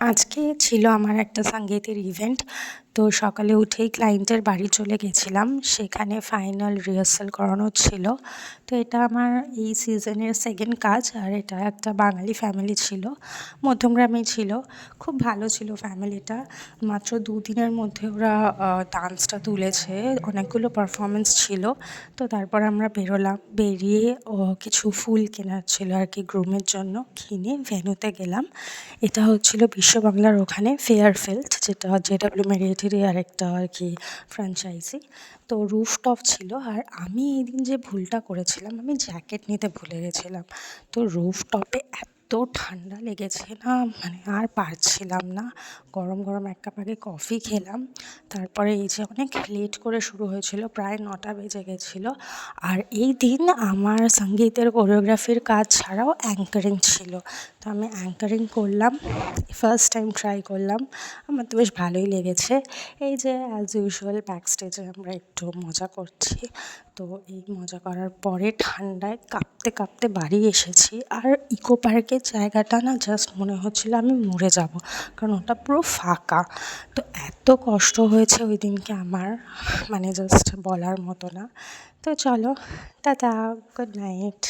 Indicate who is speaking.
Speaker 1: আজকে ছিল আমার একটা সঙ্গীতের ইভেন্ট। তো সকালে উঠেই ক্লায়েন্টের বাড়ি চলে গেছিলাম, সেখানে ফাইনাল রিহার্সাল করানো ছিল। তো এটা আমার এই সিজনের সেকেন্ড কাজ, আর এটা একটা বাঙালি ফ্যামিলি ছিল, মধ্যমগ্রামেই ছিল। খুব ভালো ছিল ফ্যামিলিটা। মাত্র 2 দিনের মধ্যে ওরা ডান্সটা তুলেছে, অনেকগুলো পারফরমেন্স ছিল। তো তারপর আমরা বেরোলাম, বেরিয়ে কিছু ফুল কেনার ছিল আর কি গ্রুমের জন্য, কিনে ভেন্যুতে গেলাম। এটা হচ্ছিল বিশ্ব বাংলার ওখানে ফেয়ারফিল্ড, যেটা জেডব্লিউ মেরিয়েটেরই আরেকটা আর কি ফ্র্যাঞ্চাইজি। তো রুফটপ ছিল, আর আমি এই দিন যে ভুলটা করেছিলাম, আমি জ্যাকেট নিতে ভুলে গেছিলাম। তো রুফটপে এত ঠান্ডা লেগেছে না, মানে আর পারছিলাম না। গরম গরম এক কাপ আগে কফি খেলাম, তারপরে এই যে অনেক লেট করে শুরু হয়েছিল, প্রায় 9টা বেজে গেছিলো। আর এই দিন আমার সঙ্গীতের কোরিওগ্রাফির কাজ ছাড়াও অ্যাঙ্কারিং ছিল। তো আমি অ্যাঙ্কারিং করলাম, ফার্স্ট টাইম ট্রাই করলাম। আমার তো বেশ ভালোই লেগেছে। এই যে অ্যাজ ইউজুয়াল ব্যাক স্টেজে আমরা একটু মজা করছি। তো এই মজা করার পরে ঠান্ডায় কাঁপতে কাঁপতে বাড়ি এসেছি। আর ইকো পার্কের জায়গাটা না জাস্ট মনে হচ্ছিলো আমি মরে যাব, কারণ ওটা পুরো ফাঁকা। তো এত কষ্ট হয়েছে ওই দিনকে আমার, মানে জাস্ট বলার মতো না। তো চলো, টাটা, গুড নাইট।